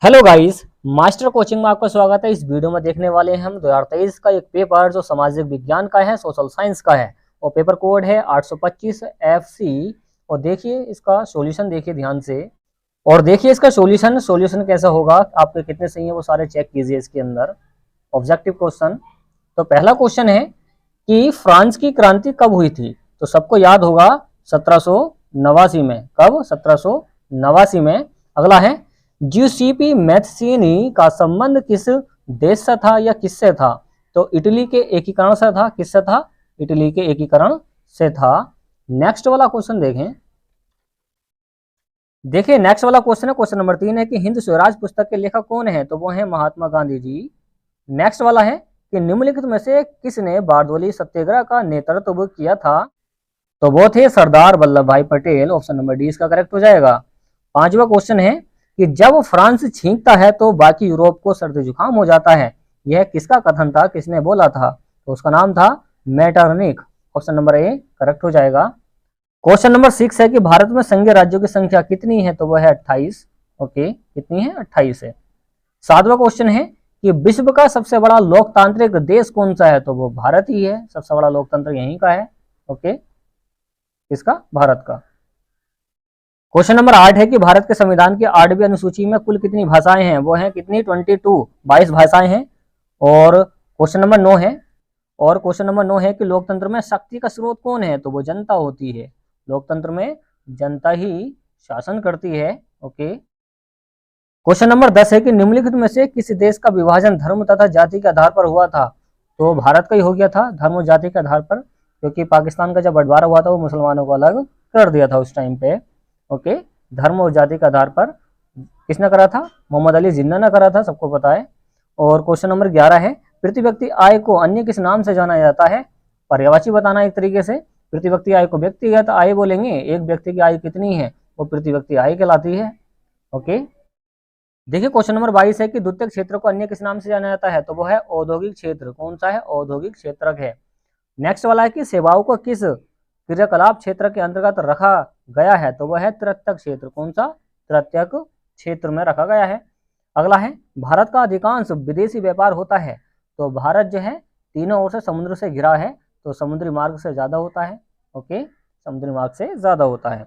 Hello guys, master coaching में आपका स्वागत है। इस वीडियो में देखने वाले हैं हम 2023 का एक पेपर जो सामाजिक विज्ञान का है, सोशल साइंस का है और पेपर कोड है 825 FC। और देखिए इसका सॉल्यूशन, देखिए ध्यान से और देखिए इसका सॉल्यूशन कैसा होगा, आपके कितने सही है वो सारे चेक कीजिए इसके अंदर। Objective question. तो पहला क्वेश्चन है कि फ्रांस की क्रांति कब हुई थी। तो सबको याद होगा 1789 में। कब? 1789 में। अगला है ज्यूसीपी मैथ्सिनी का संबंध किस देश से था या किससे था। तो इटली के एकीकरण से था। किससे था? इटली के एकीकरण से था। नेक्स्ट वाला क्वेश्चन देखें। देखिए नेक्स्ट वाला क्वेश्चन है, क्वेश्चन नंबर 3 है कि हिंद स्वराज पुस्तक के लेखक कौन है। तो वो है महात्मा गांधी जी। नेक्स्ट वाला है कि निम्नलिखित में से किसने बारडोली सत्याग्रह का नेतृत्व किया था। तो वो थे सरदार वल्लभ भाई पटेल। ऑप्शन नंबर डी इसका करेक्ट हो जाएगा। पांचवा क्वेश्चन है कि जब फ्रांस छींकता है तो बाकी यूरोप को सर्दी जुकाम हो जाता है। यह किसका कथन था, किसने बोला था। तो उसका नाम था Metternich. Option number A correct हो जाएगा। क्वेश्चन नंबर 6 है कि भारत में संघीय राज्यों की संख्या कितनी है। तो वह है 28। ओके, कितनी है? 28 है। सातवां क्वेश्चन है कि विश्व का सबसे बड़ा लोकतांत्रिक देश कौन सा है। तो वो भारत ही है। सबसे बड़ा लोकतंत्र यहीं का है। ओके, किसका? भारत का। क्वेश्चन नंबर 8 है कि भारत के संविधान की 8वीं अनुसूची में कुल कितनी भाषाएं हैं। वो हैं कितनी? 22 भाषाएं हैं। और क्वेश्चन नंबर 9 है कि लोकतंत्र में शक्ति का स्रोत कौन है। तो वो जनता होती है। लोकतंत्र में जनता ही शासन करती है। ओके। क्वेश्चन नंबर 10 है कि निम्नलिखित में से किस देश का विभाजन धर्म तथा जाति के आधार पर हुआ था। तो भारत का ही हो गया था, धर्म और जाति के आधार पर, क्योंकि पाकिस्तान का जब बंटवारा हुआ था वो मुसलमानों को अलग कर दिया था उस टाइम पे। ओके, धर्म और जाति के आधार पर किसने करा था? मोहम्मद अली जिन्ना ने करा था, सबको पता है। और क्वेश्चन नंबर 11 है प्रति व्यक्ति आय को अन्य किस नाम से जाना जाता है। पर्यायवाची बताना एक तरीके से। प्रति व्यक्ति आय को व्यक्तिगत आय बोलेंगे। एक व्यक्ति की आय कितनी है वो प्रति व्यक्ति आय कहलाती है। ओके, देखिए क्वेश्चन नंबर 22 है कि द्वितीय क्षेत्र को अन्य किस नाम से जाना जाता है। तो वो है औद्योगिक क्षेत्र। कौन सा है? औद्योगिक क्षेत्रक है। नेक्स्ट वाला है कि सेवाओं को किस क्रियाकलाप क्षेत्र के अंतर्गत रखा गया है। तो वह है तृतीयक क्षेत्र। कौन सा? तृतीयक क्षेत्र में रखा गया है। अगला है भारत का अधिकांश विदेशी व्यापार होता है। तो भारत जो है तीनों ओर से समुद्र से घिरा है, तो समुद्री मार्ग से ज्यादा होता है। ओके, समुद्री मार्ग से ज्यादा होता है।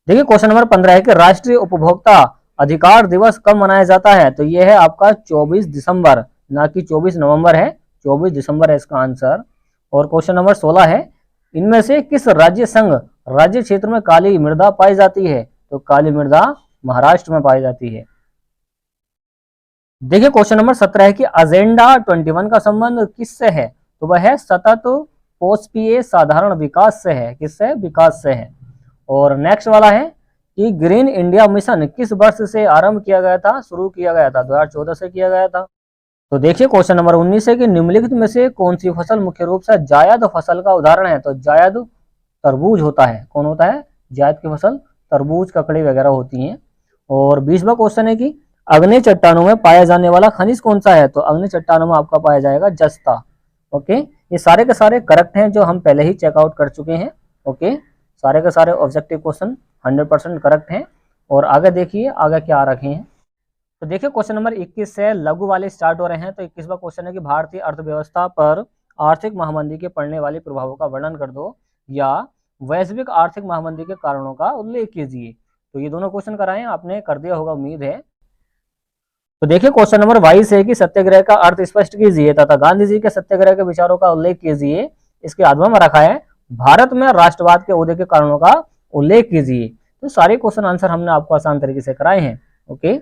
देखिए क्वेश्चन नंबर 15 है कि राष्ट्रीय उपभोक्ता अधिकार दिवस कब मनाया जाता है। तो यह है आपका 24 दिसंबर, ना कि 24 नवंबर है, 24 दिसंबर है इसका आंसर। और क्वेश्चन नंबर 16 है इनमें से किस राज्य संघ राज्य क्षेत्र में काली मृदा पाई जाती है। तो काली मृदा महाराष्ट्र में पाई जाती है। देखिए क्वेश्चन नंबर 17 है कि एजेंडा 21 का संबंध किससे है। तो वह है सतत पोषपीय साधारण विकास से है। किससे? विकास से है। और नेक्स्ट वाला है कि ग्रीन इंडिया मिशन किस वर्ष से आरंभ किया गया था, शुरू किया गया था। 2014 से किया गया था। तो देखिए क्वेश्चन नंबर 19 है कि निम्नलिखित में से कौन सी फसल मुख्य रूप से जायद फसल का उदाहरण है। तो जायद तरबूज होता है। कौन होता है? जायद की फसल तरबूज, ककड़ी वगैरह होती हैं। और 20वां क्वेश्चन है कि अग्नि चट्टानों में पाया जाने वाला खनिज कौन सा है। तो अग्नि चट्टानों में आपका पाया जाएगा जस्ता। ओके, ये सारे के सारे करेक्ट हैं जो हम पहले ही चेकआउट कर चुके हैं। ओके, सारे के सारे ऑब्जेक्टिव क्वेश्चन 100% करेक्ट हैं। और आगे देखिए आगे क्या आ रखे हैं। तो देखिए क्वेश्चन नंबर 21 से लघु वाले स्टार्ट हो रहे हैं। तो 21वां क्वेश्चन है कि भारतीय अर्थव्यवस्था पर आर्थिक महामंदी के पड़ने वाले प्रभावों का वर्णन कर दो या वैश्विक आर्थिक महामंदी के कारणों का उल्लेख कीजिए। तो ये दोनों क्वेश्चन कराए, आपने कर दिया होगा उम्मीद है। तो देखिए क्वेश्चन नंबर 22 है कि सत्याग्रह का अर्थ स्पष्ट कीजिए तथा गांधी जी के सत्याग्रह के विचारों का उल्लेख कीजिए। इसके आधार में रखा है भारत में राष्ट्रवाद के उदय के कारणों का उल्लेख कीजिए। तो सारे क्वेश्चन आंसर हमने आपको आसान तरीके से कराए हैं। ओके,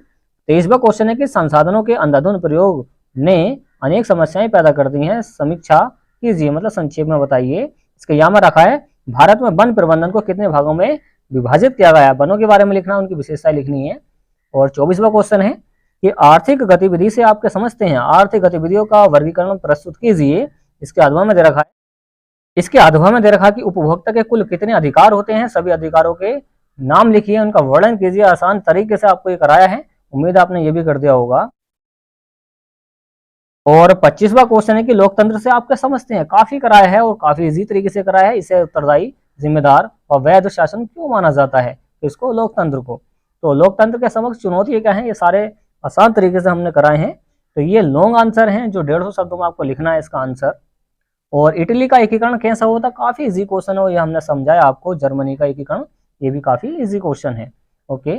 23वां क्वेश्चन है कि संसाधनों के अंधाधुंध प्रयोग ने अनेक समस्याएं पैदा कर दी हैं, समीक्षा कीजिए, मतलब संक्षेप में बताइए। इसके यहाँ में रखा है भारत में वन प्रबंधन को कितने भागों में विभाजित किया गया है। वनों के बारे में लिखना, उनकी विशेषताएं लिखनी है। और 24वां क्वेश्चन है कि आर्थिक गतिविधि से आप क्या समझते हैं, आर्थिक गतिविधियों का वर्गीकरण प्रस्तुत कीजिए। इसके अधवा में दे रखा है कि उपभोक्ता के कुल कितने अधिकार होते हैं, सभी अधिकारों के नाम लिखिए, उनका वर्णन कीजिए। आसान तरीके से आपको ये कराया है, उम्मीद आपने ये भी कर दिया होगा। और 25वां क्वेश्चन है कि लोकतंत्र से आप क्या समझते हैं। काफी कराया है और काफी इजी तरीके से कराया है। इसे उत्तरदायी, जिम्मेदार और वैध शासन क्यों माना जाता है, इसको, लोकतंत्र को। तो लोकतंत्र के समक्ष चुनौती क्या है, ये सारे आसान तरीके से हमने कराए हैं। तो ये लॉन्ग आंसर हैं जो 150 शब्दों में आपको लिखना है इसका आंसर। और इटली का एकीकरण कैसा हुआ था, काफी इजी क्वेश्चन है, ये हमने समझाया आपको। जर्मनी का एकीकरण, ये भी काफी इजी क्वेश्चन है। ओके,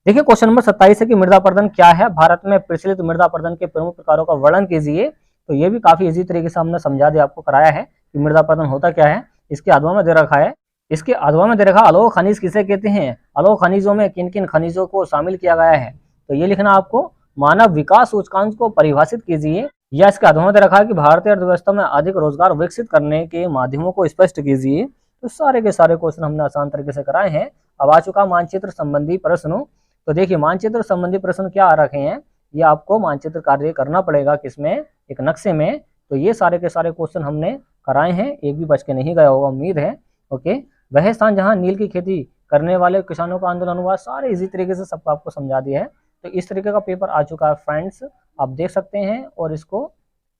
देखिए क्वेश्चन नंबर 27 है कि मृदा अपरदन क्या है, भारत में प्रचलित मृदा अपरदन के प्रमुख प्रकारों का वर्णन कीजिए। तो ये भी काफी इजी तरीके से हमने समझा दिया, आपको कराया है कि मृदा अपरदन होता क्या है। इसके अधवा में दे रखा है, इसके अधवा में दे रखा अलोह खनिज किसे कहते हैं, अलोह खनिजों में किन किन खनिजों को शामिल किया गया है। तो ये लिखना आपको, मानव विकास सूचकांक को परिभाषित कीजिए, या इसके अधवा में दे रखा है कि भारतीय अर्थव्यवस्था में अधिक रोजगार विकसित करने के माध्यमों को स्पष्ट कीजिए। तो सारे के सारे क्वेश्चन हमने आसान तरीके से कराए हैं। अब आ चुका मानचित्र संबंधी प्रश्न। तो देखिए मानचित्र संबंधी प्रश्न क्या आ रखे हैं, ये आपको मानचित्र कार्य करना पड़ेगा किसमें, एक नक्शे में। तो ये सारे के सारे क्वेश्चन हमने कराए हैं, एक भी बच के नहीं गया होगा उम्मीद है। ओके, वह स्थान जहां नील की खेती करने वाले किसानों का आंदोलन हुआ, सारे इजी तरीके से सबको आपको समझा दिया है। तो इस तरीके का पेपर आ चुका है फ्रेंड्स, आप देख सकते हैं और इसको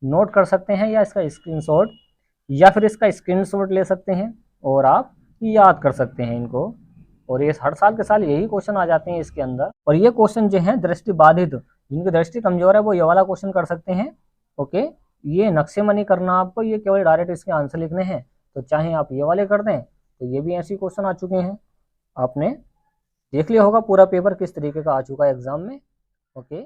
नोट कर सकते हैं, या इसका स्क्रीनशॉट, या फिर इसका स्क्रीनशॉट ले सकते हैं और आप याद कर सकते हैं इनको। और ये हर साल के साल यही क्वेश्चन आ जाते हैं इसके अंदर। और ये क्वेश्चन जो है दृष्टि बाधित, जिनकी दृष्टि कमजोर है, वो ये वाला क्वेश्चन कर सकते हैं। ओके, ये नक्शे में नहीं करना आपको, ये केवल डायरेक्ट इसके आंसर लिखने हैं। तो चाहे आप ये वाले कर दें, तो ये भी ऐसे क्वेश्चन आ चुके हैं। आपने देख लिया होगा पूरा पेपर किस तरीके का आ चुका है एग्जाम में। ओके।